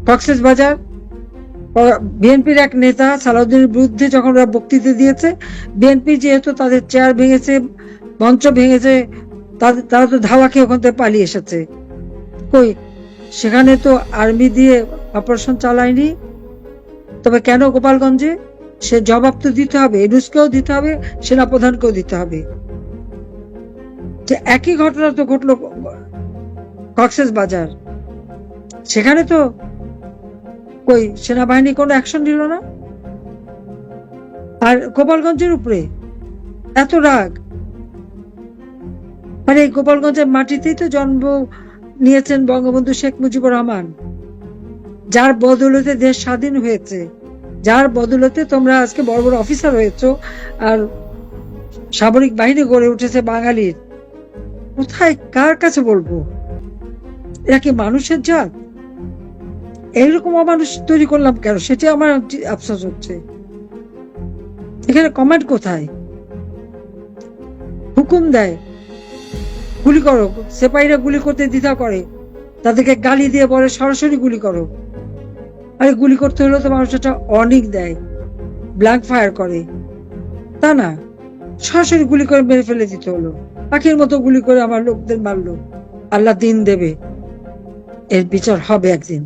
কক্সেস বাজার বিএনপির এক নেতা সালাউদ্দিনের বিরুদ্ধে যখন ওরা বক্তৃতা দিয়েছে, বিএনপি যেহেতু তাদের চেয়ার ভেঙেছে, মঞ্চ ভেঙেছে, তারা তো ধাওয়া খেয়ে ওখান থেকে পালিয়ে এসেছে। কই, সেখানে তো আর্মি দিয়ে অপারেশন চালায়নি। তবে কেন গোপালগঞ্জে? সে জবাব তো দিতে হবে, ইউনূসকেও দিতে হবে, সেনাপ্রধানকেও দিতে হবে। যে একই ঘটনা তো ঘটলো কক্সেস বাজার, সেখানে তো কই সেনাবাহিনী কোনো অ্যাকশন নিল না। আর গোপালগঞ্জের উপরে এত রাগ, মানে গোপালগঞ্জের মাটিতেই তো জন্ম নিয়েছেন বঙ্গবন্ধু শেখ মুজিবুর রহমান, যার বদৌলতে দেশ স্বাধীন হয়েছে, যার বদৌলতে তোমরা আজকে বড় বড় অফিসার হয়েছো, আর সামরিক বাহিনী গড়ে উঠেছে বাঙালির। কোথায় কার কাছে বলবো? এরা কি মানুষের জাত? এইরকম অমানুষ তৈরি করলাম কেন, সেটা আমার আফসোস হচ্ছে। এখানে কমেন্ট কোথায়? হুকুম দেয় গুলি করো, সেপাহীরা গুলি করতে দ্বিধা করে, তাদেরকে গালি দিয়ে বলে সরাসরি গুলি করো। আরে গুলি করতে হলেও তো মানুষ একটা ওয়ার্নিং দেয়, ব্ল্যাঙ্ক ফায়ার করে, তা না, সরাসরি গুলি করে মেরে ফেলে দিতে হলো। পাখির মতো গুলি করে আমার লোকদের মারলো। আল্লাহ দিন দেবে, এর বিচার হবে একদিন।